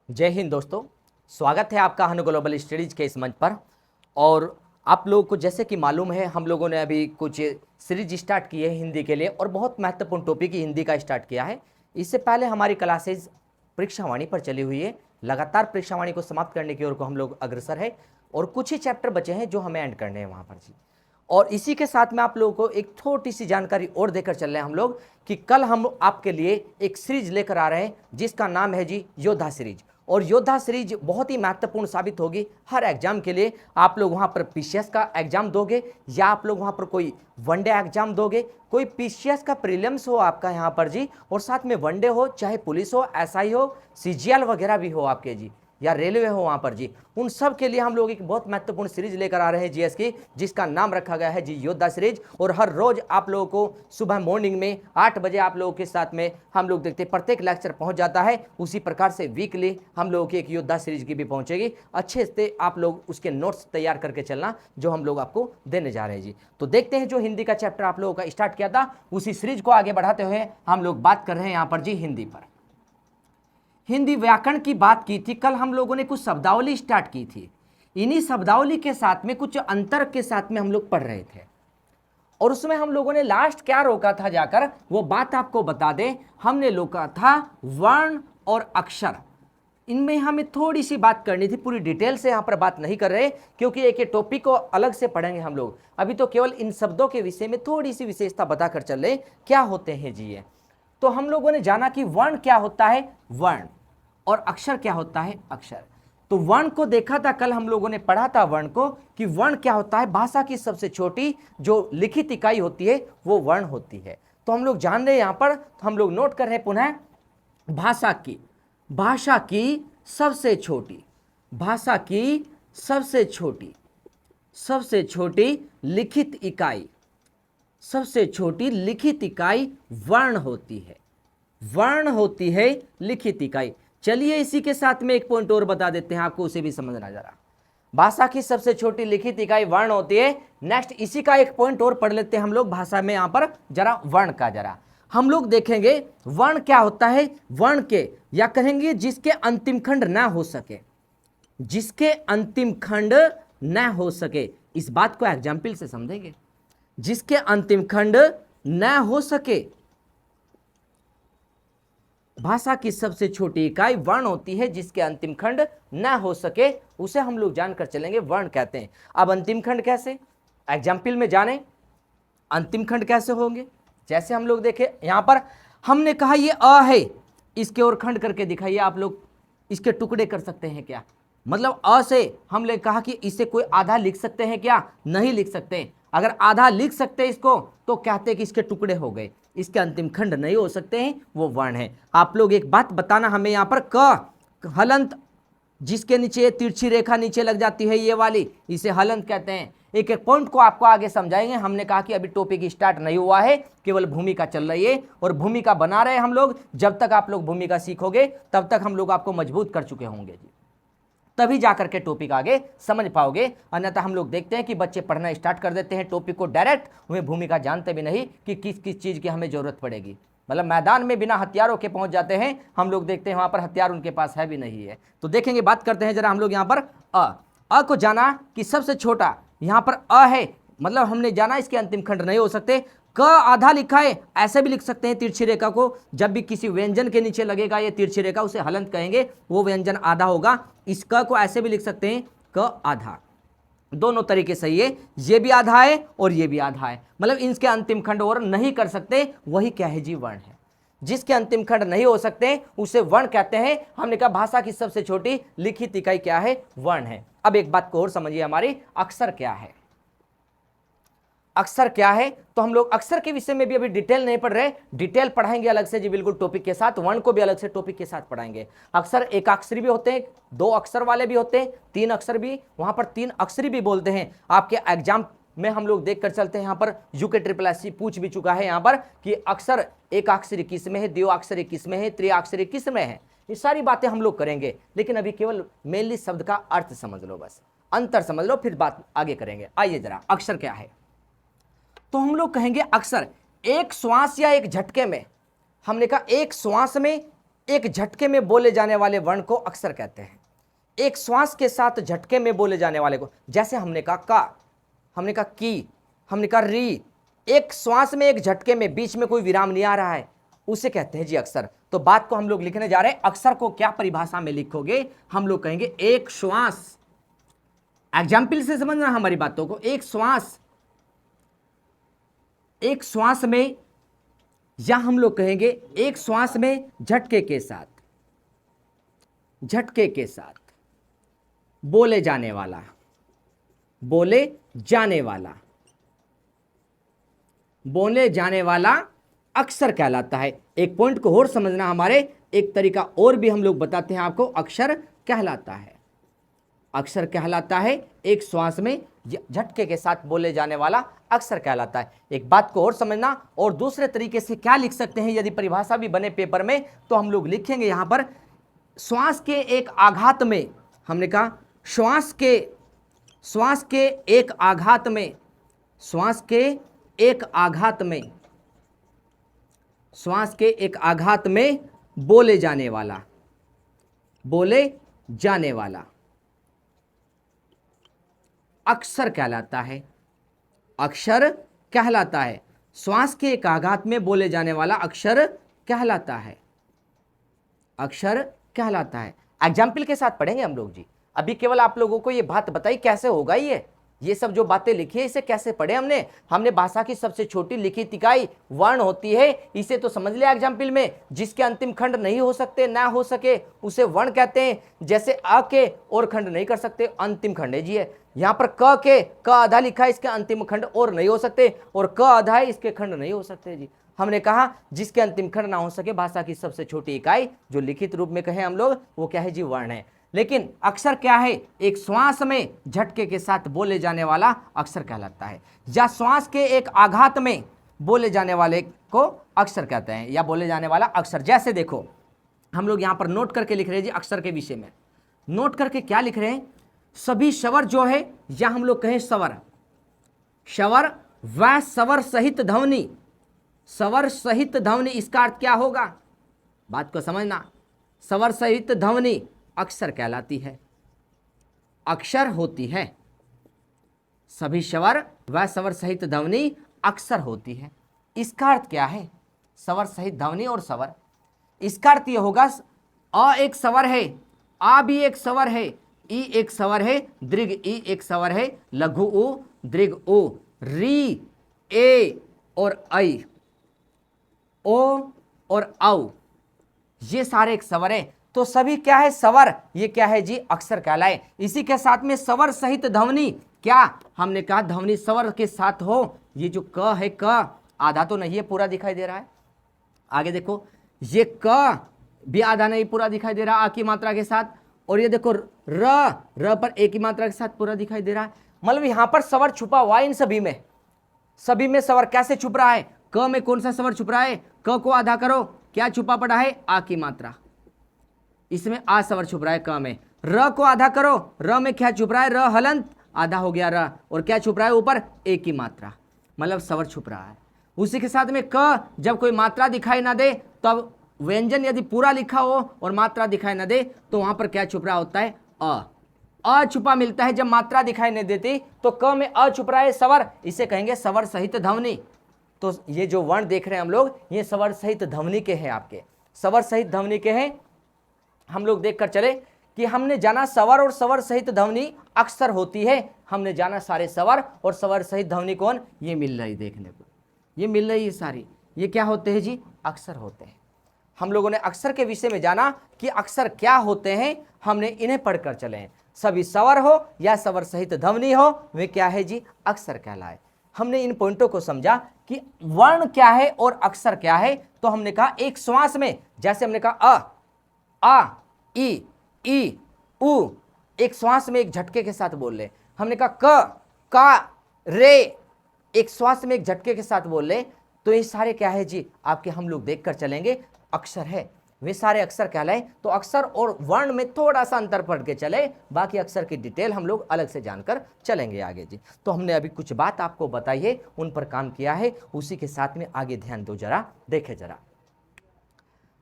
जय हिंद दोस्तों, स्वागत है आपका हन ग्लोबल स्टडीज के इस मंच पर। और आप लोगों को जैसे कि मालूम है, हम लोगों ने अभी कुछ सीरीज स्टार्ट की है हिंदी के लिए और बहुत महत्वपूर्ण टॉपिक ही हिंदी का स्टार्ट किया है। इससे पहले हमारी क्लासेज परीक्षावाणी पर चली हुई है। लगातार परीक्षावाणी को समाप्त करने की ओर को हम लोग अग्रसर है और कुछ ही चैप्टर बचे हैं जो हमें एंड करने हैं वहाँ पर जी। और इसी के साथ में आप लोगों को एक छोटी सी जानकारी और देकर चल रहे हैं हम लोग कि कल हम आपके लिए एक सीरीज लेकर आ रहे हैं जिसका नाम है जी योद्धा सीरीज। और योद्धा सीरीज बहुत ही महत्वपूर्ण साबित होगी हर एग्जाम के लिए। आप लोग वहाँ पर पीसीएस का एग्जाम दोगे या आप लोग वहाँ पर कोई वनडे एग्जाम दोगे, कोई पीसीएस का प्रीलिम्स हो आपका यहाँ पर जी, और साथ में वनडे हो, चाहे पुलिस हो, एसआई हो, सीजीएल वगैरह भी हो आपके जी, या रेलवे हो वहाँ पर जी, उन सब के लिए हम लोग एक बहुत महत्वपूर्ण सीरीज लेकर आ रहे हैं जीएस की, जिसका नाम रखा गया है जी योद्धा सीरीज। और हर रोज आप लोगों को सुबह मॉर्निंग में 8 बजे आप लोगों के साथ में हम लोग देखते हैं प्रत्येक लेक्चर पहुंच जाता है। उसी प्रकार से वीकली हम लोगों की एक योद्धा सीरीज की भी पहुंचेगी। अच्छे से आप लोग उसके नोट्स तैयार करके चलना जो हम लोग आपको देने जा रहे हैं जी। तो देखते हैं जो हिंदी का चैप्टर आप लोगों का स्टार्ट किया था उसी सीरीज को आगे बढ़ाते हुए हम लोग बात कर रहे हैं यहाँ पर जी हिंदी पर। हिंदी व्याकरण की बात की थी कल हम लोगों ने, कुछ शब्दावली स्टार्ट की थी। इन्हीं शब्दावली के साथ में कुछ अंतर के साथ में हम लोग पढ़ रहे थे और उसमें हम लोगों ने लास्ट क्या रोका था जाकर वो बात आपको बता दें। हमने रोका था वर्ण और अक्षर। इनमें हमें थोड़ी सी बात करनी थी, पूरी डिटेल से यहाँ पर बात नहीं कर रहे क्योंकि एक टॉपिक को अलग से पढ़ेंगे हम लोग। अभी तो केवल इन शब्दों के विषय में थोड़ी सी विशेषता बताकर चल रहे क्या होते हैं जी ये। तो हम लोगों ने जाना कि वर्ण क्या होता है वर्ण, और अक्षर क्या होता है अक्षर। तो वर्ण को देखा था कल हम लोगों ने, पढ़ा था वर्ण को कि वर्ण क्या होता है। भाषा की सबसे छोटी जो लिखित इकाई होती है वो वर्ण होती है। तो हम लोग जान रहे हैं यहाँ पर, तो हम लोग नोट कर रहे हैं पुनः भाषा की सबसे छोटी, भाषा की सबसे छोटी लिखित इकाई, सबसे छोटी लिखित इकाई वर्ण होती है। वर्ण होती है लिखित इकाई। चलिए इसी के साथ में एक पॉइंट और बता देते हैं आपको, उसे भी समझना जरा। भाषा की सबसे छोटी लिखित इकाई वर्ण होती है। नेक्स्ट इसी का एक पॉइंट और पढ़ लेते हैं हम लोग भाषा में यहाँ पर जरा, वर्ण का जरा हम लोग देखेंगे। वर्ण क्या होता है, वर्ण के या कहेंगे जिसके अंतिम खंड ना हो सके, जिसके अंतिम खंड न हो सके। इस बात को एग्जाम्पल से समझेंगे। जिसके अंतिम खंड न हो सके, भाषा की सबसे छोटी इकाई वर्ण होती है। जिसके अंतिम खंड न हो सके उसे हम लोग जानकर चलेंगे वर्ण कहते हैं। अब अंतिम खंड कैसे, एग्जाम्पल में जाने अंतिम खंड कैसे होंगे। जैसे हम लोग देखें यहां पर हमने कहा ये अ है, इसके और खंड करके दिखाइए। आप लोग इसके टुकड़े कर सकते हैं क्या, मतलब अ से हमने कहा कि इसे कोई आधा लिख सकते हैं क्या, नहीं लिख सकते। अगर आधा लिख सकते हैं इसको तो कहते हैं कि इसके टुकड़े हो गए, इसके अंतिम खंड नहीं हो सकते हैं, वो वर्ण है। आप लोग एक बात बताना हमें यहाँ पर, क हलंत जिसके नीचे तिरछी रेखा नीचे लग जाती है ये वाली, इसे हलंत कहते हैं। एक एक पॉइंट को आपको आगे समझाएंगे। हमने कहा कि अभी टॉपिक स्टार्ट नहीं हुआ है, केवल भूमिका चल रही है और भूमिका बना रहे हैं हम लोग। जब तक आप लोग भूमिका सीखोगे तब तक हम लोग आपको मजबूत कर चुके होंगे जी, तभी जाकर के टॉपिक आगे समझ पाओगे। अन्यथा हम लोग देखते हैं कि बच्चे पढ़ना स्टार्ट कर देते हैं टॉपिक को डायरेक्ट, उन्हें भूमिका जानते भी नहीं कि किस किस चीज़ की हमें ज़रूरत पड़ेगी। मतलब मैदान में बिना हथियारों के पहुंच जाते हैं हम लोग, देखते हैं वहाँ पर हथियार उनके पास है भी नहीं है। तो देखेंगे, बात करते हैं जरा हम लोग यहाँ पर अ को जाना कि सबसे छोटा यहाँ पर अ है, मतलब हमने जाना इसके अंतिम खंड नहीं हो सकते। क आधा लिखा है, ऐसे भी लिख सकते हैं तिरछी रेखा को। जब भी किसी व्यंजन के नीचे लगेगा ये तिरछी रेखा, उसे हलंत कहेंगे, वो व्यंजन आधा होगा। इस क को ऐसे भी लिख सकते हैं क आधा, दोनों तरीके सही है। ये भी आधा है और ये भी आधा है, मतलब इनके अंतिम खंड और नहीं कर सकते, वही क्या है जी वर्ण है। जिसके अंतिम खंड नहीं हो सकते उसे वर्ण कहते हैं। हमने कहा भाषा की सबसे छोटी लिखित इकाई क्या है, वर्ण है। अब एक बात को और समझिए हमारी, अक्षर क्या है। अक्षर क्या है, तो हम लोग अक्षर के विषय में भी अभी डिटेल नहीं पढ़ रहे, डिटेल पढ़ाएंगे अलग से जी, बिल्कुल टॉपिक के साथ। वर्ण को भी अलग से टॉपिक के साथ पढ़ाएंगे। अक्षर एक अक्षरी भी होते हैं, 2 अक्षर वाले भी होते हैं, 3 अक्षर भी, वहां पर 3 अक्षरी भी बोलते हैं। आपके एग्जाम में हम लोग देख कर चलते हैं, यहाँ पर यूके SSS पूछ भी चुका है यहाँ पर कि अक्षर एक अक्षरी किस में है, 2 अक्षरी किस में है, 3 अक्षरी किस में है। ये सारी बातें हम लोग करेंगे, लेकिन अभी केवल मेनली शब्द का अर्थ समझ लो, बस अंतर समझ लो, फिर बात आगे करेंगे। आइए जरा, अक्षर क्या है, तो हम लोग कहेंगे अक्षर एक श्वास या एक झटके में, हमने कहा एक श्वास में एक झटके में बोले जाने वाले वर्ण को अक्षर कहते हैं। एक श्वास के साथ झटके में बोले जाने वाले को, जैसे हमने कहा का, हमने कहा की, हमने कहा री, एक श्वास में एक झटके में बीच में कोई विराम नहीं आ रहा है, उसे कहते हैं जी अक्षर। तो बात को हम लोग लिखने जा रहे हैं, अक्षर को क्या परिभाषा में लिखोगे, हम लोग कहेंगे एक श्वास, एग्जाम्पल से समझना हमारी बातों को, एक श्वास में, या हम लोग कहेंगे एक श्वास में झटके के साथ बोले जाने वाला अक्षर कहलाता है। एक पॉइंट को और समझना, हमारे एक तरीका और भी हम लोग बताते हैं आपको, अक्षर कहलाता है एक श्वास में झटके के साथ बोले जाने वाला अक्षर कहलाता है। एक बात को और समझना, और दूसरे तरीके से क्या लिख सकते हैं, यदि परिभाषा भी बने पेपर में तो हम लोग लिखेंगे यहां पर, श्वास के एक आघात में, हमने कहा श्वास के एक आघात में बोले जाने वाला अक्षर कहलाता है। श्वास के एक आघात में बोले जाने वाला अक्षर कहलाता है। एग्जाम्पल के साथ पढ़ेंगे हम लोग जी। अभी केवल आप लोगों को ये बात बताई कैसे होगा, ये सब जो बातें लिखी है इसे कैसे पढ़े हमने भाषा की सबसे छोटी लिखित इकाई वर्ण होती है, इसे तो समझ लिया एग्जाम्पल में। जिसके अंतिम खंड नहीं हो सकते, ना हो सके, उसे वर्ण कहते हैं। जैसे अ के और खंड नहीं कर सकते, अंतिम खंड है जी। है यहाँ पर क आधा लिखा है, इसके अंतिम खंड और नहीं हो सकते, और क आधा है, इसके खंड नहीं हो सकते जी। हमने कहा जिसके अंतिम खंड ना हो सके, भाषा की सबसे छोटी इकाई जो लिखित रूप में कहें हम लोग, वो क्या है जी, वर्ण है। लेकिन अक्षर क्या है, एक श्वास में झटके के साथ बोले जाने वाला अक्षर कहलाता है, या श्वास के एक आघात में बोले जाने वाले को अक्षर कहते हैं, या बोले जाने वाला अक्षर। जैसे देखो हम लोग यहाँ पर नोट करके लिख रहे हैं जी, अक्षर के विषय में नोट करके क्या लिख रहे हैं, सभी स्वर जो है, या हम लोग कहें स्वर व स्वर सहित ध्वनि, इसका अर्थ क्या होगा, बात को समझना। स्वर सहित ध्वनि अक्षर कहलाती है, अक्षर होती है। सभी स्वर व स्वर सहित ध्वनि अक्षर होती है। इसका अर्थ क्या है, स्वर सहित ध्वनि और स्वर, इसका अर्थ यह होगा, अ एक स्वर है, आ भी एक स्वर है, ई एक स्वर है, दीर्घ ई एक स्वर है, लघु उ, दीर्घ उ, री, ए और ऐ, ओ और औ, ये सारे एक स्वर है। तो सभी क्या है, स्वर, ये क्या है जी, अक्षर कहलाए। इसी के साथ में स्वर सहित ध्वनि, क्या हमने कहा, ध्वनि स्वर के साथ हो। ये जो क है, क आधा तो नहीं है, पूरा दिखाई दे रहा है। आगे देखो, ये क भी आधा नहीं, पूरा दिखाई दे रहा है आ की मात्रा के साथ। और ये देखो र पर ए की मात्रा के साथ पूरा दिखाई दे रहा है। मतलब यहां पर स्वर छुपा हुआ है, इन सभी में स्वर कैसे छुप रहा है, क में कौन सा स्वर छुप रहा है, क को आधा करो, क्या छुपा पड़ा है, आ की मात्रा, इसमें आ स्वर छुप रहा है क में। र को आधा करो, र में क्या छुप रहा है, र हलंत, आधा हो गया र, और क्या छुप रहा है ऊपर, ए की मात्रा, मतलब स्वर छुप रहा है। उसी के साथ में क, जब कोई मात्रा दिखाई ना दे, तब व्यंजन यदि पूरा लिखा हो और मात्रा दिखाई ना दे, तो वहां पर क्या छुप रहा होता है, अ छुपा मिलता है। जब मात्रा दिखाई नहीं देती तो क में अ छुप रहा है, स्वर, इसे कहेंगे स्वर सहित ध्वनि। तो ये जो वर्ण देख रहे हैं हम लोग, ये स्वर सहित ध्वनि के हैं, आपके स्वर सहित ध्वनि के हैं। हम लोग देखकर चले कि हमने जाना स्वर और स्वर सहित ध्वनि अक्षर होती है। हमने जाना सारे स्वर और स्वर सहित ध्वनि कौन, ये मिल रही, देखने को ये मिल रही है सारी, ये क्या होते हैं जी, अक्षर होते हैं। हम लोगों ने अक्षर के विषय में जाना कि अक्षर क्या होते हैं, हमने इन्हें पढ़कर चले हैं। सभी स्वर हो या स्वर सहित ध्वनि हो, वे क्या है जी, अक्षर कहलाए। हमने इन पॉइंटों को समझा कि वर्ण क्या है और अक्षर क्या है। तो हमने कहा एक श्वास में, जैसे हमने कहा आ, ई, उ, एक श्वास में एक झटके के साथ बोल ले। हमने कहा का, रे, एक श्वास में एक झटके के साथ बोल ले। तो ये सारे क्या है जी, आपके हम लोग देखकर चलेंगे अक्षर है, वे सारे अक्षर कहलाए। तो अक्षर और वर्ण में थोड़ा सा अंतर पढ़ के चले, बाकी अक्षर की डिटेल हम लोग अलग से जानकर चलेंगे आगे जी। तो हमने अभी कुछ बात आपको बताई है, उन पर काम किया है, उसी के साथ में आगे ध्यान दो जरा, देखे जरा।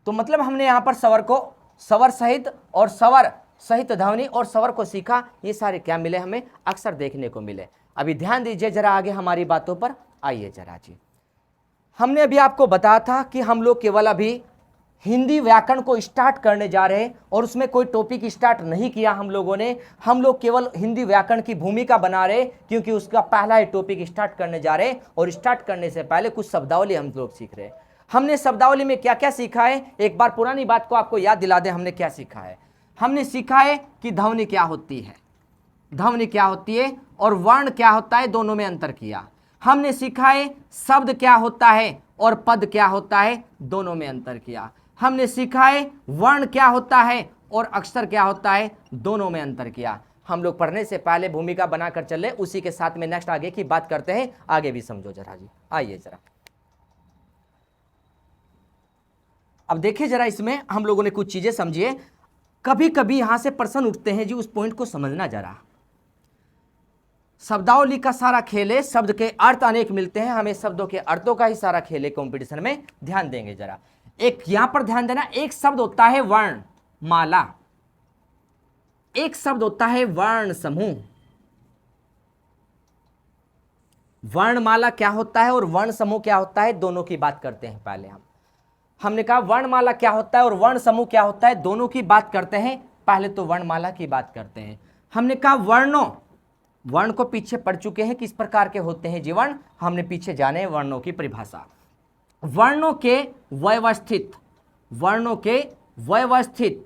तो मतलब हमने यहाँ पर स्वर को स्वर सहित और स्वर सहित ध्वनि और स्वर को सीखा। ये सारे क्या मिले हमें, अक्सर देखने को मिले। अभी ध्यान दीजिए जरा आगे हमारी बातों पर आइए जरा जी। हमने अभी आपको बताया था कि हम लोग केवल अभी हिंदी व्याकरण को स्टार्ट करने जा रहे हैं और उसमें कोई टॉपिक स्टार्ट नहीं किया हम लोगों ने। हम लोग केवल हिंदी व्याकरण की भूमिका बना रहे क्योंकि उसका पहला ही टॉपिक स्टार्ट करने जा रहे हैं और स्टार्ट करने से पहले कुछ शब्दावली हम लोग सीख रहे हैं। हमने शब्दावली में क्या क्या सीखा है, एक बार पुरानी बात को आपको याद दिला दें। हमने क्या सीखा है, हमने सीखा है कि ध्वनि क्या होती है, ध्वनि क्या होती है और वर्ण क्या होता है, दोनों में अंतर किया। हमने सीखा है शब्द क्या होता है और पद क्या होता है, दोनों में अंतर किया। हमने सीखा है वर्ण क्या होता है और अक्षर क्या होता है, दोनों में अंतर किया। हम लोग पढ़ने से पहले भूमिका बनाकर चले, उसी के साथ में नेक्स्ट आगे की बात करते हैं। आगे भी समझो जरा जी, आइए जरा। अब देखिए जरा, इसमें हम लोगों ने कुछ चीजें समझिए। कभी कभी यहां से प्रश्न उठते हैं जी, उस पॉइंट को समझना जरा। शब्दावली का सारा खेल है, शब्द के अर्थ अनेक मिलते हैं, हमें शब्दों के अर्थों का ही सारा खेल है कंपटीशन में। ध्यान देंगे जरा, एक यहां पर ध्यान देना, एक शब्द होता है वर्ण माला, एक शब्द होता है वर्ण समूह। वर्णमाला क्या होता है और वर्ण समूह क्या होता है, दोनों की बात करते हैं। पहले हमने कहा वर्णमाला क्या होता है और वर्ण समूह क्या होता है, दोनों की बात करते हैं। पहले तो वर्णमाला की बात करते हैं। हमने कहा वर्णों, वर्ण को पीछे पढ़ चुके हैं, किस प्रकार के होते हैं जीवन, हमने पीछे जाने हैं वर्णों की परिभाषा। वर्णों के व्यवस्थित, वर्णों के व्यवस्थित,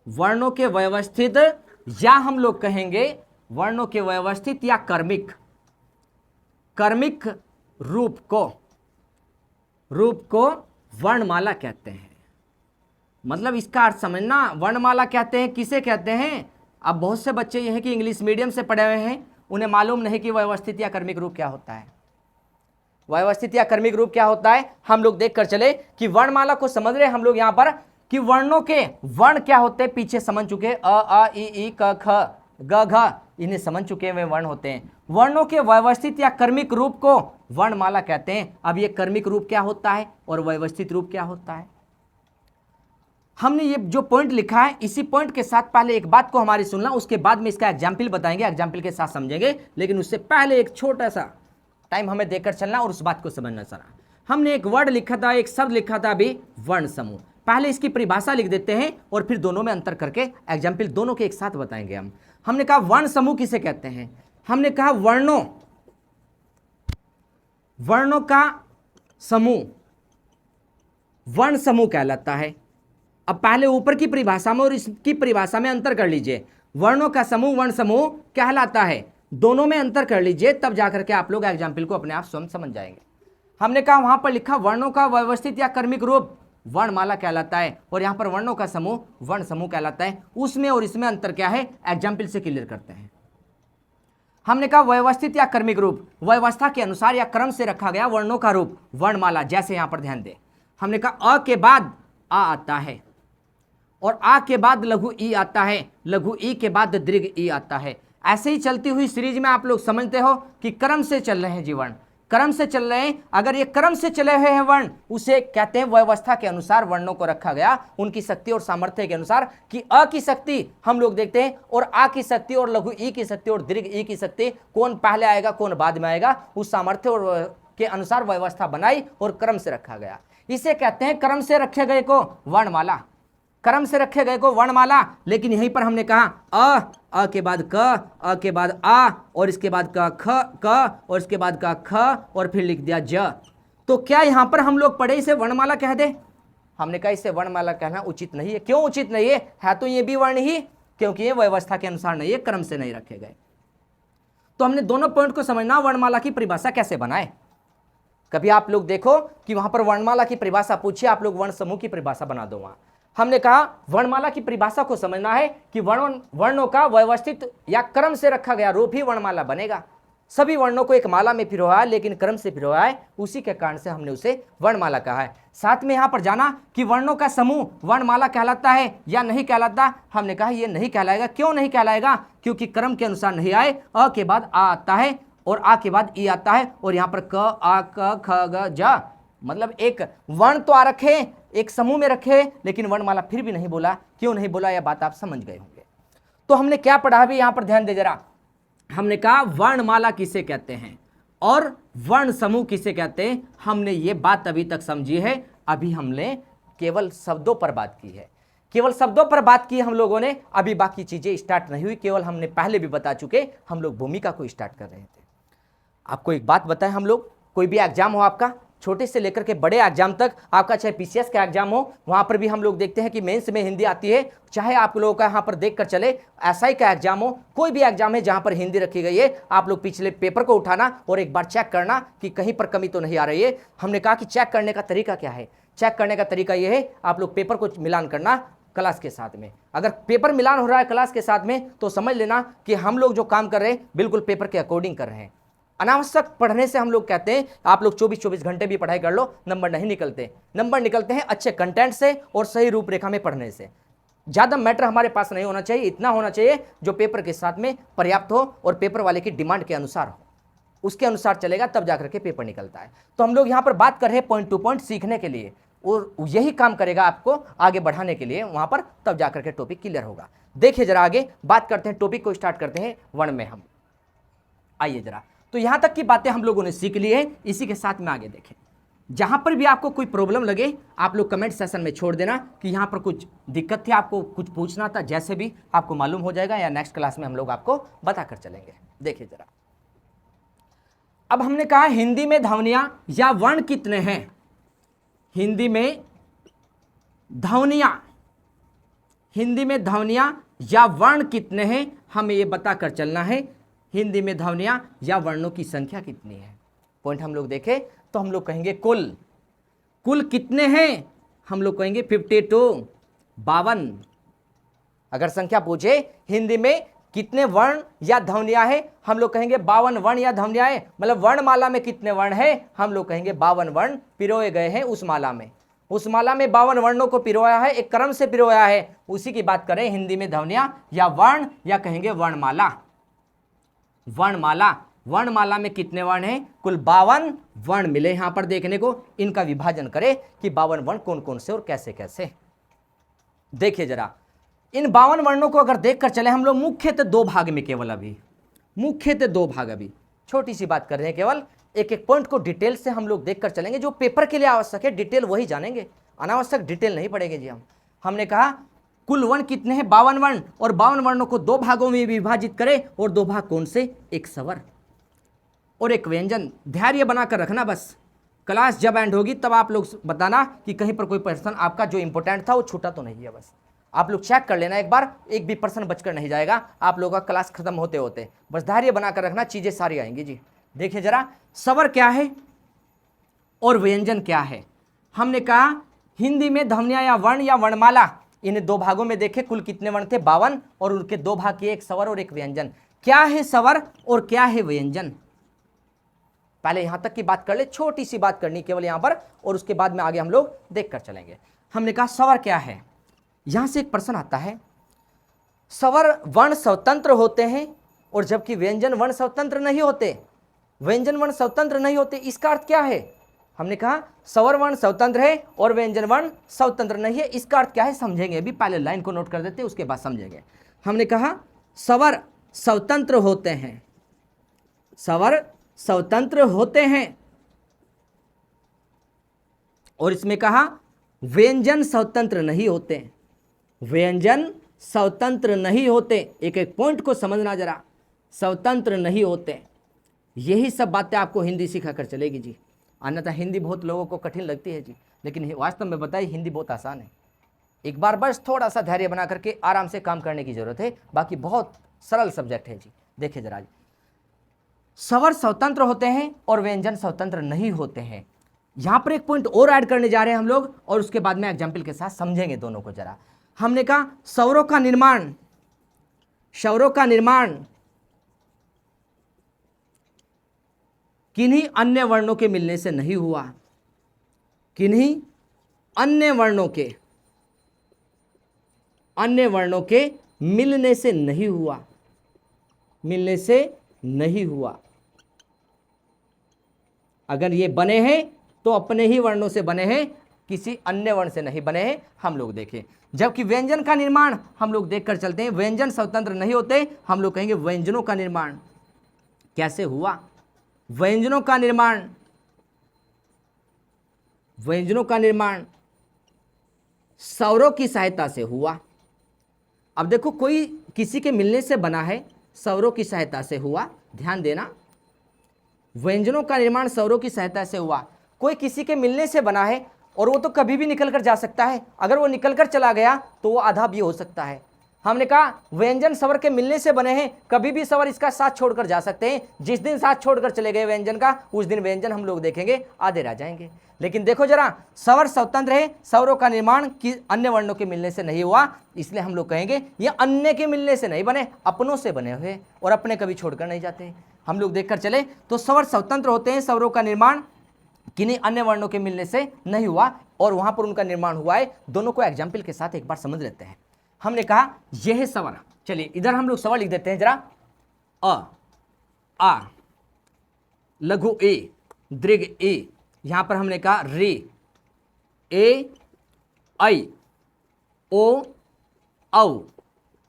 वर्णों के व्यवस्थित, या हम लोग कहेंगे वर्णों के व्यवस्थित या कर्मिक, कर्मिक रूप को वर्णमाला कहते हैं। मतलब इसका अर्थ समझना, वर्णमाला कहते हैं किसे कहते हैं। अब बहुत से बच्चे ये हैं कि इंग्लिश मीडियम से पढ़े हुए हैं, उन्हें मालूम नहीं कि व्यवस्थित या कर्मिक रूप क्या होता है। व्यवस्थित या कर्मिक रूप क्या होता है, हम लोग देख कर चले कि वर्णमाला को समझ रहे हम लोग यहां पर कि वर्णों के वर्ण क्या होते हैं, पीछे समझ चुके, अ आ इ ई क ख ग घ, इन्हें समझ चुके हुए वर्ण होते हैं। वर्णों के व्यवस्थित या कर्मिक रूप को वर्णमाला कहते हैं। अब ये कर्मिक रूप क्या होता है और व्यवस्थित रूप क्या होता है, हमने ये जो पॉइंट लिखा है, इसी पॉइंट के साथ पहले एक बात को हमारी सुनना, उसके बाद में इसका एग्जाम्पल बताएंगे, एग्जाम्पल के साथ समझेंगे। लेकिन उससे पहले एक छोटा सा टाइम हमें देकर चलना और उस बात को समझना सारा। हमने एक वर्ड लिखा था, एक शब्द लिखा था अभी, वर्ण समूह। पहले इसकी परिभाषा लिख देते हैं और फिर दोनों में अंतर करके एग्जाम्पल दोनों के एक साथ बताएंगे हम। हमने कहा वर्ण समूह किसे कहते हैं, हमने कहा वर्णों, वर्णों का समूह वर्ण समूह कहलाता है। अब पहले ऊपर की परिभाषा में और इसकी परिभाषा में अंतर कर लीजिए। वर्णों का समूह वर्ण समूह कहलाता है, दोनों में अंतर कर लीजिए, तब जाकर के आप लोग एग्जाम्पल को अपने आप स्वयं समझ जाएंगे। हमने कहा वहां पर लिखा वर्णों का व्यवस्थित या कर्मिक रूप वर्णमाला कहलाता है और यहां पर वर्णों का समूह वर्ण समूह कहलाता है। उसमें और इसमें अंतर क्या है, एग्जाम्पल से क्लियर करते हैं। हमने कहा व्यवस्थित या कर्मिक रूप, व्यवस्था के अनुसार या क्रम से रखा गया वर्णों का रूप वर्णमाला। जैसे यहां पर ध्यान दें, हमने कहा अ के बाद आ आता है और आ के बाद लघु ई आता है, लघु ई के बाद दीर्घ ई आता है। ऐसे ही चलती हुई सीरीज में आप लोग समझते हो कि क्रम से चल रहे हैं जी, वर्ण क्रम से चल रहे हैं। अगर ये क्रम से चले हुए हैं वर्ण, उसे कहते हैं व्यवस्था के अनुसार वर्णों को रखा गया, उनकी शक्ति और सामर्थ्य के अनुसार। कि अ की शक्ति हम लोग देखते हैं और आ की शक्ति और लघु ई की शक्ति और दीर्घ ई की शक्ति, कौन पहले आएगा कौन बाद में आएगा, उस सामर्थ्य और के अनुसार व्यवस्था बनाई और क्रम से रखा गया। इसे कहते हैं क्रम से रखे गए को वर्णमाला, क्रम से रखे गए को वर्णमाला। लेकिन यहीं पर हमने कहा अ के बाद क, अ के बाद आ और इसके बाद क और इसके बाद का ख और फिर लिख दिया ज। तो क्या यहां पर हम लोग पढ़े इसे वर्णमाला कह दे, हमने कहा इसे वर्णमाला कहना उचित नहीं है। क्यों उचित नहीं है तो ये भी वर्ण ही, क्योंकि ये व्यवस्था के अनुसार नहीं है, क्रम से नहीं रखे गए। तो हमने दोनों पॉइंट को समझना, वर्णमाला की परिभाषा कैसे बनाए। कभी आप लोग देखो कि वहां पर वर्णमाला की परिभाषा पूछिए, आप लोग वर्ण समूह की परिभाषा बना दो वहां। हमने कहा वर्णमाला की परिभाषा को समझना है कि वर्णों का व्यवस्थित या क्रम से रखा गया रूप ही वर्णमाला बनेगा। सभी वर्णों को एक माला में पिरोया है, लेकिन क्रम से पिरोया है, उसी के कारण से हमने उसे वर्णमाला कहा है। साथ में यहां पर जाना कि वर्णों का समूह वर्णमाला कहलाता है या नहीं कहलाता, हमने कहा यह नहीं कहलाएगा। क्यों नहीं कहलाएगा, क्योंकि क्रम के अनुसार नहीं आए। अ के बाद आ आता है और आ के बाद ई आता है और यहां पर क आ क ख ग जा, मतलब एक वर्ण तो आ रखे, एक समूह में रखे, लेकिन वर्णमाला फिर भी नहीं बोला। क्यों नहीं बोला, यह बात आप समझ गए होंगे। तो हमने क्या पढ़ा अभी, यहां पर ध्यान दे जरा। हमने कहा वर्णमाला किसे कहते हैं और वर्ण समूह किसे कहते हैं, हमने ये बात अभी तक समझी है। अभी हमने केवल शब्दों पर बात की है, केवल शब्दों पर बात की हम लोगों ने। अभी बाकी चीजें स्टार्ट नहीं हुई, केवल हमने पहले भी बता चुके, हम लोग भूमिका को स्टार्ट कर रहे थे। आपको एक बात बताएं, हम लोग कोई भी एग्जाम हो आपका, छोटे से लेकर के बड़े एग्जाम तक, आपका चाहे पीसीएस का एग्जाम हो, वहां पर भी हम लोग देखते हैं कि मेंस में हिंदी आती है। चाहे आप लोगों का यहां पर देख कर चले एसआई का एग्जाम हो, कोई भी एग्जाम है जहां पर हिंदी रखी गई है, आप लोग पिछले पेपर को उठाना और एक बार चेक करना कि कहीं पर कमी तो नहीं आ रही है। हमने कहा कि चेक करने का तरीका क्या है, चेक करने का तरीका यह है, आप लोग पेपर को मिलान करना क्लास के साथ में। अगर पेपर मिलान हो रहा है क्लास के साथ में, तो समझ लेना कि हम लोग जो काम कर रहे हैं बिल्कुल पेपर के अकॉर्डिंग कर रहे हैं। अनावश्यक पढ़ने से हम लोग कहते हैं आप लोग 24-24 घंटे भी पढ़ाई कर लो, नंबर नहीं निकलते। नंबर निकलते हैं अच्छे कंटेंट से और सही रूपरेखा में पढ़ने से। ज़्यादा मैटर हमारे पास नहीं होना चाहिए, इतना होना चाहिए जो पेपर के साथ में पर्याप्त हो और पेपर वाले की डिमांड के अनुसार हो, उसके अनुसार चलेगा, तब जाकर के पेपर निकलता है। तो हम लोग यहाँ पर बात कर रहे हैं पॉइंट टू पॉइंट सीखने के लिए, और यही काम करेगा आपको आगे बढ़ाने के लिए वहाँ पर, तब जाकर के टॉपिक क्लियर होगा। देखिए जरा आगे बात करते हैं, टॉपिक को स्टार्ट करते हैं वर्ण में हम। आइए जरा, तो यहां तक की बातें हम लोगों ने सीख ली है, इसी के साथ में आगे देखें। जहां पर भी आपको कोई प्रॉब्लम लगे, आप लोग कमेंट सेशन में छोड़ देना कि यहां पर कुछ दिक्कत थी, आपको कुछ पूछना था, जैसे भी आपको मालूम हो जाएगा, या नेक्स्ट क्लास में हम लोग आपको बताकर चलेंगे। देखिए जरा, अब हमने कहा हिंदी में ध्वनियां या वर्ण कितने हैं। हिंदी में ध्वनियां, हिंदी में ध्वनियां या वर्ण कितने हैं, हमें यह बताकर चलना है। हिंदी में ध्वनियां या वर्णों की संख्या कितनी है। पॉइंट हम लोग देखें तो हम लोग कहेंगे कुल कितने हैं, हम लोग कहेंगे 52, 52। अगर संख्या पूछे हिंदी में कितने वर्ण या ध्वनियां हैं, हम लोग कहेंगे 52 वर्ण या ध्वनियां हैं। मतलब वर्णमाला में कितने वर्ण हैं, हम लोग कहेंगे 52 वर्ण पिरोए गए हैं उस माला में। उस माला में 52 वर्णों को पिरोया है, एक क्रम से पिरोया है, उसी की बात करें हिंदी में ध्वनियां या वर्ण, या कहेंगे वर्णमाला। वर्णमाला, वर्णमाला में कितने वर्ण हैं, कुल 52 वर्ण मिले यहां पर देखने को। इनका विभाजन करें कि 52 वर्ण कौन कौन से और कैसे कैसे। देखिए जरा, इन 52 वर्णों को अगर देखकर चले हम लोग, मुख्यतः 2 भाग में, केवल अभी मुख्यतः 2 भाग, अभी छोटी सी बात कर रहे हैं, केवल एक एक पॉइंट को डिटेल से हम लोग देखकर चलेंगे। जो पेपर के लिए आवश्यक है डिटेल वही जानेंगे, अनावश्यक डिटेल नहीं पड़ेगी जी। हमने कहा कुल वर्ण कितने हैं, 52 वर्ण, और 52 वर्णों को 2 भागों में विभाजित करें, और 2 भाग कौन से, एक स्वर और एक व्यंजन। धैर्य बनाकर रखना, बस क्लास जब एंड होगी तब आप लोग बताना कि कहीं पर कोई पर्सन आपका जो इंपॉर्टेंट था वो छूटा तो नहीं है। बस आप लोग चेक कर लेना एक बार, एक भी पर्सन बचकर नहीं जाएगा आप लोगों का क्लास खत्म होते होते। बस धैर्य बनाकर रखना, चीजें सारी आएंगी जी। देखिए जरा, स्वर क्या है और व्यंजन क्या है। हमने कहा हिंदी में ध्वनियां या वर्ण या वर्णमाला, इन्हें 2 भागों में देखे, कुल कितने वर्ण थे, 52, और उनके 2 भाग किए, एक स्वर और एक व्यंजन। क्या है स्वर और क्या है व्यंजन, पहले यहां तक की बात कर ले, छोटी सी बात करनी केवल यहां पर, और उसके बाद में आगे हम लोग देख कर चलेंगे। हमने कहा स्वर क्या है। यहां से एक प्रश्न आता है, स्वर वर्ण स्वतंत्र होते हैं और जबकि व्यंजन वर्ण स्वतंत्र नहीं होते, व्यंजन वर्ण स्वतंत्र नहीं होते, इसका अर्थ क्या है। हमने कहा स्वर वर्ण स्वतंत्र है और व्यंजन वर्ण स्वतंत्र नहीं है, इसका अर्थ क्या है समझेंगे। अभी पहले लाइन को नोट कर देते हैं, उसके बाद समझेंगे। हमने कहा स्वर स्वतंत्र होते हैं, स्वर स्वतंत्र होते हैं, और इसमें कहा व्यंजन स्वतंत्र नहीं होते, व्यंजन स्वतंत्र नहीं होते। एक एक पॉइंट को समझना जरा, स्वतंत्र नहीं होते। यही सब बातें आपको हिंदी सिखा कर चलेगी जी, अन्यथा हिंदी बहुत लोगों को कठिन लगती है जी, लेकिन वास्तव में बताइए हिंदी बहुत आसान है। एक बार बस थोड़ा सा धैर्य बना करके आराम से काम करने की जरूरत है, बाकी बहुत सरल सब्जेक्ट है जी। देखिए जरा, स्वर स्वतंत्र होते हैं और व्यंजन स्वतंत्र नहीं होते हैं। यहां पर एक पॉइंट और ऐड करने जा रहे हैं हम लोग, और उसके बाद में एग्जाम्पल के साथ समझेंगे दोनों को जरा। हमने कहा स्वरों का निर्माण, स्वरों का निर्माण किन्हीं अन्य वर्णों के मिलने से नहीं हुआ, किन्हीं अन्य वर्णों के मिलने से नहीं हुआ, मिलने से नहीं हुआ। अगर ये बने हैं तो अपने ही वर्णों से बने हैं, किसी अन्य वर्ण से नहीं बने हैं, हम लोग देखें। जबकि व्यंजन का निर्माण हम लोग देखकर चलते हैं, व्यंजन स्वतंत्र नहीं होते, हम लोग कहेंगे व्यंजनों का निर्माण कैसे हुआ। व्यंजनों का निर्माण, व्यंजनों का निर्माण स्वरों की सहायता से हुआ। अब देखो, कोई किसी के मिलने से बना है, स्वरों की सहायता से हुआ, ध्यान देना, व्यंजनों का निर्माण स्वरों की सहायता से हुआ। कोई किसी के मिलने से बना है और वो तो कभी भी निकल कर जा सकता है, अगर वो निकल कर चला गया तो वो आधा भी हो सकता है। हमने कहा व्यंजन स्वर के मिलने से बने हैं, कभी भी स्वर इसका साथ छोड़कर जा सकते हैं, जिस दिन साथ छोड़कर चले गए व्यंजन का, उस दिन व्यंजन हम लोग देखेंगे आधे रह जाएंगे। लेकिन देखो जरा, स्वर स्वतंत्र है, स्वरों का निर्माण कि अन्य वर्णों के मिलने से नहीं हुआ, इसलिए हम लोग कहेंगे ये अन्य के मिलने से नहीं बने, अपनों से बने हुए, और अपने कभी छोड़कर नहीं जाते। हम लोग देखकर चले तो स्वर स्वतंत्र होते हैं, स्वरों का निर्माण किन्हीं अन्य वर्णों के मिलने से नहीं हुआ, और वहां पर उनका निर्माण हुआ है। दोनों को एग्जाम्पल के साथ एक बार समझ लेते हैं। हमने कहा यह है स्वर, चलिए इधर हम लोग स्वर लिख देते हैं जरा, अ, आ, लघु ए, दीर्घ ए, यहां पर हमने कहा रे, ए, ऐ, ओ, औ,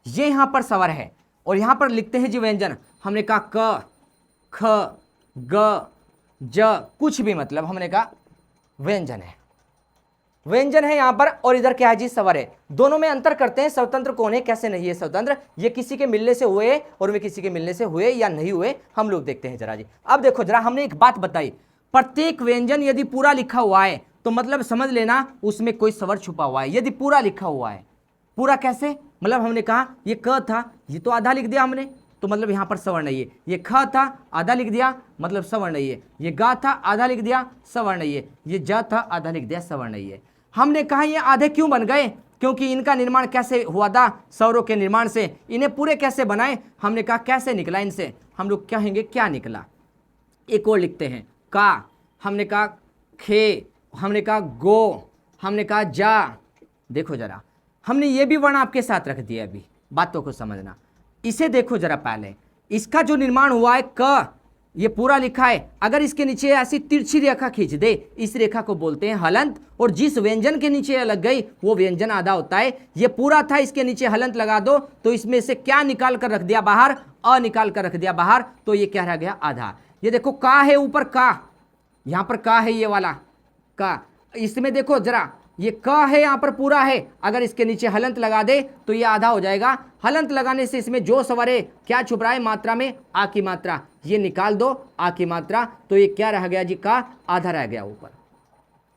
ये यहां पर स्वर है। और यहां पर लिखते हैं जी व्यंजन, हमने कहा क, ख, ग, ज, कुछ भी, मतलब हमने कहा व्यंजन है, व्यंजन है यहां पर, और इधर क्या है जी, स्वर है। दोनों में अंतर करते हैं, स्वतंत्र कौन है कैसे नहीं है स्वतंत्र, ये किसी के मिलने से हुए और वे किसी के मिलने से हुए या नहीं हुए, हम लोग देखते हैं जरा जी। अब देखो जरा, हमने एक बात बताई, प्रत्येक व्यंजन यदि पूरा लिखा हुआ है तो मतलब समझ लेना उसमें कोई स्वर छुपा हुआ है। यदि पूरा लिखा हुआ है, पूरा कैसे, मतलब हमने कहा ये क था, ये तो आधा लिख दिया हमने, तो मतलब यहां पर स्वर नहीं है। ये ख था, आधा लिख दिया, मतलब स्वर नहीं है। ये गा था, आधा लिख दिया, स्वर नहीं है। ये ज था, आधा लिख दिया, स्वर नहीं है। हमने कहा ये आधे क्यों बन गए, क्योंकि इनका निर्माण कैसे हुआ था, स्वरों के निर्माण से। इन्हें पूरे कैसे बनाए, हमने कहा कैसे निकला इनसे, हम लोग कहेंगे क्या निकला। एक और लिखते हैं, का, हमने कहा खे, हमने कहा गो, हमने कहा जा। देखो जरा, हमने ये भी वर्ण आपके साथ रख दिया, अभी बातों को समझना। इसे देखो जरा, पहले इसका जो निर्माण हुआ है क, ये पूरा लिखा है, अगर इसके नीचे ऐसी तिरछी रेखा खींच दे, इस रेखा को बोलते हैं हलंत, और जिस व्यंजन के नीचे लग गई वो व्यंजन आधा होता है। ये पूरा था, इसके नीचे हलंत लगा दो तो इसमें से क्या निकाल कर रख दिया बाहर, अ निकाल कर रख दिया बाहर, तो ये क्या रह गया, आधा। ये देखो का है ऊपर, का, यहां पर का है, ये वाला का, इसमें देखो जरा, ये क है यहां पर पूरा है, अगर इसके नीचे हलंत लगा दे तो ये आधा हो जाएगा। हलंत लगाने से इसमें जो स्वर है क्या छुप रहा है, मात्रा में आ की मात्रा, ये निकाल दो आ की मात्रा, तो ये क्या रह गया जी, का, आधा रह गया ऊपर।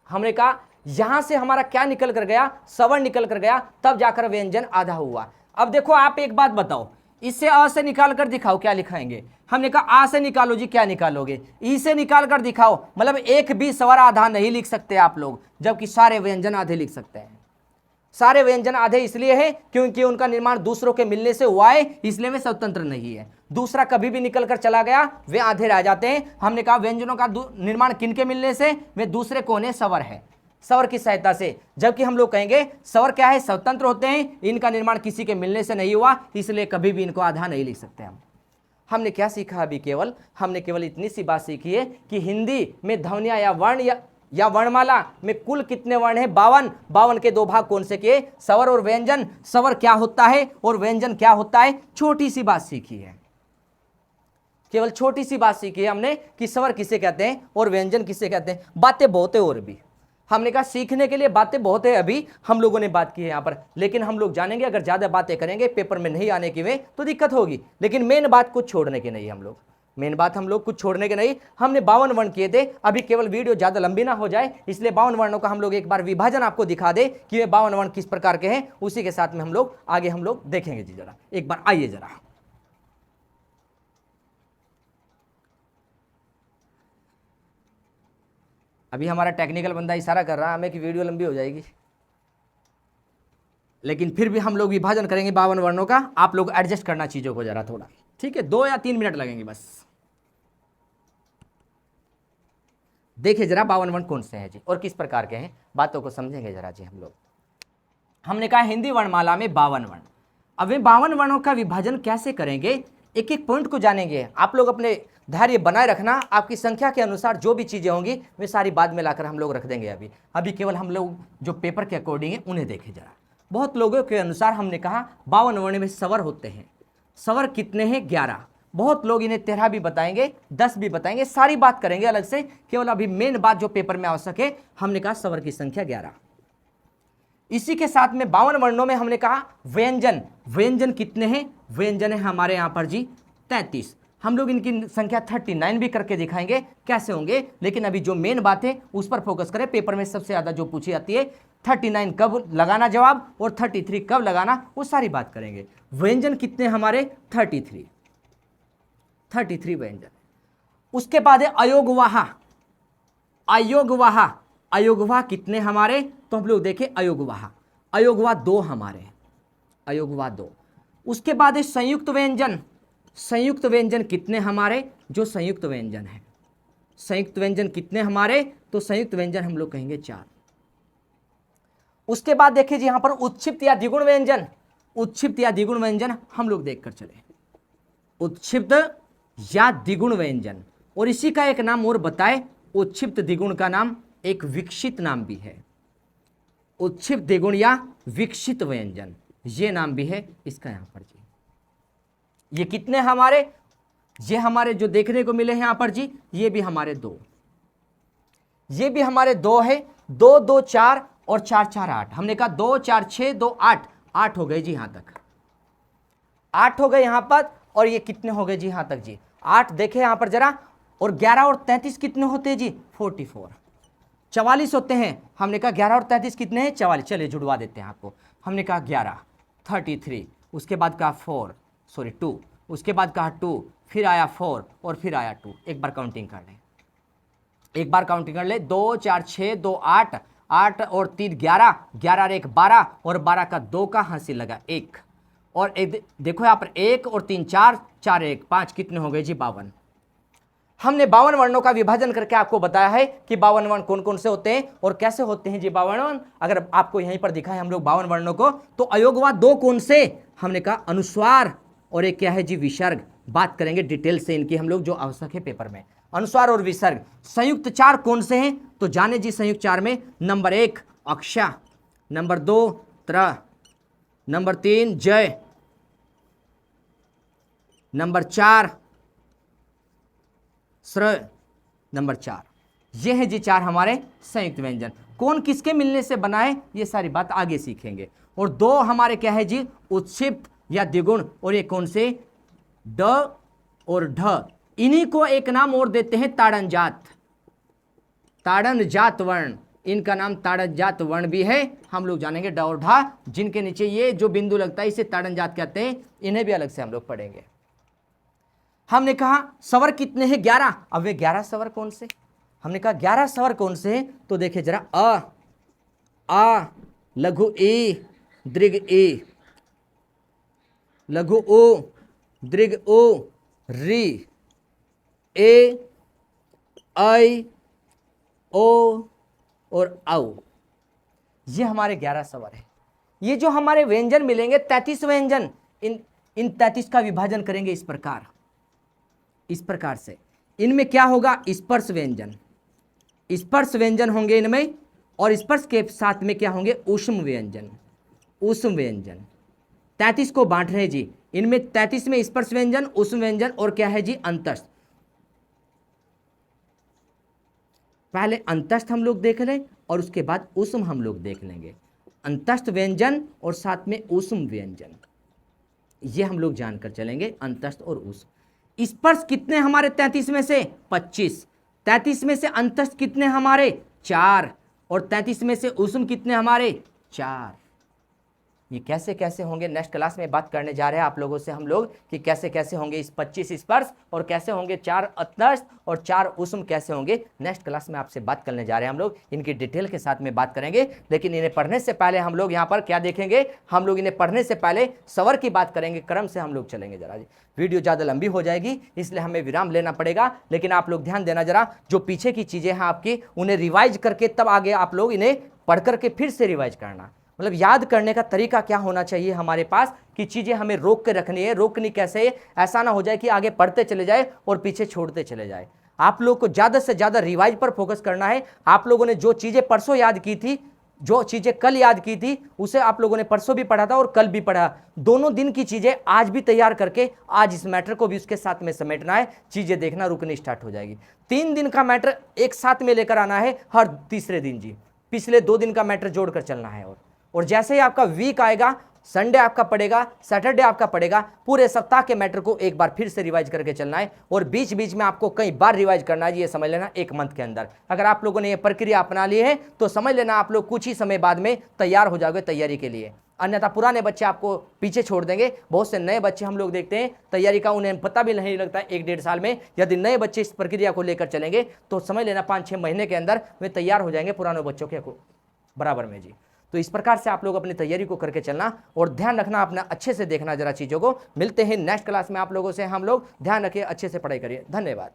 हमने कहा यहां से हमारा क्या निकल कर गया, स्वर निकल कर गया, तब जाकर व्यंजन आधा हुआ। अब देखो आप एक बात बताओ, इससे अ से निकाल कर दिखाओ, क्या लिखाएंगे। हमने कहा आ से निकालो जी, क्या निकालोगे, ई से निकाल कर दिखाओ, मतलब एक भी स्वर आधा नहीं लिख सकते आप लोग, जबकि सारे व्यंजन आधे लिख सकते हैं। सारे व्यंजन आधे इसलिए है क्योंकि उनका निर्माण दूसरों के मिलने से हुआ है, इसलिए वे स्वतंत्र नहीं है। दूसरा कभी भी निकल कर चला गया वे आधे रह जाते हैं। हमने कहा व्यंजनों का निर्माण किन के मिलने से, वे दूसरे कौन है, स्वर है, स्वर की सहायता से। जबकि हम लोग कहेंगे स्वर क्या है, स्वतंत्र होते हैं, इनका निर्माण किसी के मिलने से नहीं हुआ, इसलिए कभी भी इनको आधा नहीं लिख सकते हम। हमने क्या सीखा अभी, केवल हमने केवल इतनी सी बात सीखी है कि हिंदी में ध्वनिया या वर्ण या वर्णमाला में कुल कितने वर्ण हैं, 52। 52 के दो भाग कौन से किए, स्वर और व्यंजन। स्वर क्या होता है और व्यंजन क्या होता है, छोटी सी बात सीखी है, केवल छोटी सी बात सीखी है हमने कि स्वर किसे कहते हैं और व्यंजन किसे कहते हैं। बातें बहुत है और भी, हमने कहा सीखने के लिए बातें बहुत है, अभी हम लोगों ने बात की है यहाँ पर, लेकिन हम लोग जानेंगे अगर ज़्यादा बातें करेंगे पेपर में नहीं आने की वे तो दिक्कत होगी। लेकिन मेन बात कुछ छोड़ने की नहीं, हम लोग मेन बात हम लोग कुछ छोड़ने के नहीं। हमने 52 वर्ण किए थे, अभी केवल वीडियो ज़्यादा लंबी ना हो जाए इसलिए 52 वर्णों का हम लोग एक बार विभाजन आपको दिखा दे कि वे 52 वर्ण किस प्रकार के हैं, उसी के साथ में हम लोग आगे हम लोग देखेंगे जी। जरा एक बार आइए जरा, अभी हमारा टेक्निकल बंदा इशारा कर रहा है हमें कि वीडियो लंबी हो जाएगी, लेकिन फिर भी हम लोग विभाजन करेंगे 52 वर्णों का। आप लोग एडजस्ट करना चीज़ों को जरा थोड़ा, ठीक है, 2 या 3 मिनट लगेंगे बस। देखिए जरा 52 वर्ण कौन से हैं जी और किस प्रकार के हैं, बातों को समझेंगे जरा जी हम लोग। हमने कहा हिंदी वर्णमाला में 52 वर्ण। अब वे 52 वर्णों का विभाजन कैसे करेंगे, एक एक पॉइंट को जानेंगे। आप लोग अपने धैर्य बनाए रखना। आपकी संख्या के अनुसार जो भी चीज़ें होंगी वे सारी बाद में लाकर हम लोग रख देंगे। अभी केवल हम लोग जो पेपर के अकॉर्डिंग है उन्हें देखें जरा। बहुत लोगों के अनुसार हमने कहा 52 वर्ण में स्वर होते हैं। स्वर कितने हैं? 11। बहुत लोग इन्हें 13 भी बताएंगे, 10 भी बताएंगे, सारी बात करेंगे अलग से। केवल अभी मेन बात जो पेपर में आवश्यक है, हमने कहा स्वर की संख्या 11। इसी के साथ में 52 वर्णों में हमने कहा व्यंजन। व्यंजन कितने हैं? व्यंजन है हमारे यहां पर जी 33। हम लोग इनकी संख्या 39 भी करके दिखाएंगे कैसे होंगे, लेकिन अभी जो मेन बात है उस पर फोकस करें। पेपर में सबसे ज्यादा जो पूछी जाती है 39 कब लगाना जवाब और 33 कब लगाना, वो सारी बात करेंगे। व्यंजन कितने हमारे? 33 व्यंजन। उसके बाद है अयोगवाह। अयोगवाह, अयोगवाह कितने हमारे? तो हम लोग देखें अयोगवाह। अयोगवाह 2 हमारे, अयोगवाह 2। उसके बाद है संयुक्त व्यंजन। संयुक्त व्यंजन कितने हमारे? जो संयुक्त व्यंजन है, संयुक्त व्यंजन कितने हमारे? तो संयुक्त व्यंजन हम लोग कहेंगे 4। उसके बाद देखिए जी यहां पर उत्क्षिप्त या द्विगुण व्यंजन। उत्क्षिप्त या द्विगुण व्यंजन हम लोग देखकर चले, उत्क्षिप्त या द्विगुण व्यंजन। और इसी का एक नाम और बताए, उत्क्षिप्त द्विगुण का नाम एक विकसित नाम भी है। उत्क्षिप्त द्विगुण या विकसित व्यंजन, ये नाम भी है इसका यहां पर जी। ये कितने हमारे? ये हमारे जो देखने को मिले हैं यहां पर जी, ये भी हमारे 2, ये भी हमारे 2 है। 2 2 4 और 4 4 8। हमने कहा 2 4 6 2 8, 8 हो गए जी यहां तक, 8 हो गए यहां पर। और ये कितने हो गए जी यहां तक जी? 8 देखे यहां पर जरा। और 11 और 33 कितने होते हैं जी? 44, 44 होते हैं। हमने कहा 11 और 33 कितने हैं? 44। चलिए जुड़वा देते हैं आपको। हमने कहा 11 33, उसके बाद कहा 2, उसके बाद कहा 2, फिर आया 4 और फिर आया 2। एक बार काउंटिंग कर लें, एक बार काउंटिंग कर ले। 2 4 6 2 8, 8 और 3 11, 11 और 1 12, और 12 का 2 का हासिल लगा 1। और एक देखो यहाँ पर 1 और 3 4, 4 1 5, कितने हो गए जी? 52। हमने 52 वर्णों का विभाजन करके आपको बताया है कि 52 वर्ण कौन कौन से होते हैं और कैसे होते हैं जी 52 वर्ण। अगर आपको यहीं पर दिखाएं हम लोग 52 वर्णों को, तो अयोगवा 2 कौन से? हमने कहा अनुस्वार और एक क्या है जी? विसर्ग। बात करेंगे डिटेल से इनकी हम लोग, जो आवश्यक है पेपर में, अनुस्वार और विसर्ग। संयुक्त 4 कौन से हैं? तो जाने जी संयुक्त 4 में नंबर 1 अक्षा, नंबर 2 त्र, नंबर 3 जय, नंबर 4 श्र, नंबर 4। ये है जी 4 हमारे संयुक्त व्यंजन। कौन किसके मिलने से बना है ये सारी बात आगे सीखेंगे। और 2 हमारे क्या है जी? उत्क्षिप्त या द्विगुण। और ये कौन से? ड और ढ। इन्हीं को एक नाम और देते हैं ताड़नजात, ताड़नजात वर्ण। इनका नाम ताड़नजात वर्ण भी है। हम लोग जानेंगे ड और ढ, जिनके नीचे ये जो बिंदु लगता है इसे ताड़नजात कहते हैं। इन्हें भी अलग से हम लोग पढ़ेंगे। हमने कहा स्वर कितने हैं? 11। अब वे 11 स्वर कौन से? हमने कहा 11 स्वर कौन से हैं? तो देखिए जरा, आ, लघु ए, दीर्घ ए, लघु ओ, दीर्घ ओ, री, ए, ऐ, ओ और औ। ये हमारे 11 स्वर है। ये जो हमारे व्यंजन मिलेंगे 33 व्यंजन, इन 33 का विभाजन करेंगे इस प्रकार से। इनमें क्या होगा? स्पर्श व्यंजन, स्पर्श व्यंजन होंगे इनमें। और स्पर्श के साथ में क्या होंगे? ऊष्म व्यंजन, ऊष्म व्यंजन। 33 को बांट रहे जी। इनमें 33 में स्पर्श व्यंजन, ऊष्म व्यंजन और क्या है जी? अंतस्थ। पहले अंतस्थ हम लोग देख लें और उसके बाद ऊष्म हम लोग देख लेंगे। अंतस्थ व्यंजन और साथ में ऊष्म व्यंजन, ये हम लोग जानकर चलेंगे, अंतस्थ और ऊष्म। स्पर्श कितने हमारे 33 में से? 25। 33 में से अंतस्थ कितने हमारे? 4। और 33 में से ऊष्म कितने हमारे? 4। ये कैसे कैसे होंगे नेक्स्ट क्लास में बात करने जा रहे हैं आप लोगों से हम लोग, कि कैसे कैसे होंगे इस 25 स्पर्श और कैसे होंगे 4 अंतस्थ और 4 ऊष्म कैसे होंगे। नेक्स्ट क्लास में आपसे बात करने जा रहे हैं हम लोग, इनकी डिटेल के साथ में बात करेंगे। लेकिन इन्हें पढ़ने से पहले हम लोग यहाँ पर क्या देखेंगे? हम लोग इन्हें पढ़ने से पहले स्वर की बात करेंगे। क्रम से हम लोग चलेंगे। जरा जी वीडियो ज़्यादा लंबी हो जाएगी, इसलिए हमें विराम लेना पड़ेगा। लेकिन आप लोग ध्यान देना जरा, जो पीछे की चीज़ें हैं आपकी, उन्हें रिवाइज करके तब आगे आप लोग इन्हें पढ़ करके फिर से रिवाइज करना। मतलब याद करने का तरीका क्या होना चाहिए हमारे पास कि चीज़ें हमें रोक के रखनी है। रोकनी कैसे है, ऐसा ना हो जाए कि आगे पढ़ते चले जाए और पीछे छोड़ते चले जाए। आप लोग को ज़्यादा से ज़्यादा रिवाइज पर फोकस करना है। आप लोगों ने जो चीज़ें परसों याद की थी, जो चीज़ें कल याद की थी, उसे आप लोगों ने परसों भी पढ़ा था और कल भी पढ़ा। दोनों दिन की चीज़ें आज भी तैयार करके आज इस मैटर को भी उसके साथ में समेटना है। चीज़ें देखना रुकनी स्टार्ट हो जाएगी। 3 दिन का मैटर एक साथ में लेकर आना है हर तीसरे दिन जी। पिछले 2 दिन का मैटर जोड़कर चलना है। और जैसे ही आपका वीक आएगा, संडे आपका पड़ेगा, सैटरडे आपका पड़ेगा, पूरे सप्ताह के मैटर को एक बार फिर से रिवाइज करके चलना है। और बीच बीच में आपको कई बार रिवाइज करना है, ये समझ लेना 1 मंथ के अंदर। अगर आप लोगों ने ये प्रक्रिया अपना ली है तो समझ लेना आप लोग कुछ ही समय बाद में तैयार हो जाओगे तैयारी के लिए। अन्यथा पुराने बच्चे आपको पीछे छोड़ देंगे। बहुत से नए बच्चे हम लोग देखते हैं तैयारी का उन्हें पता भी नहीं लगता 1-1.5 साल में। यदि नए बच्चे इस प्रक्रिया को लेकर चलेंगे तो समझ लेना 5-6 महीने के अंदर वे तैयार हो जाएंगे पुराने बच्चों के बराबर में जी। तो इस प्रकार से आप लोग अपनी तैयारी को करके चलना और ध्यान रखना, अपना अच्छे से देखना जरा चीज़ों को। मिलते हैं नेक्स्ट क्लास में आप लोगों से हम लोग। ध्यान रखिए, अच्छे से पढ़ाई करिए। धन्यवाद।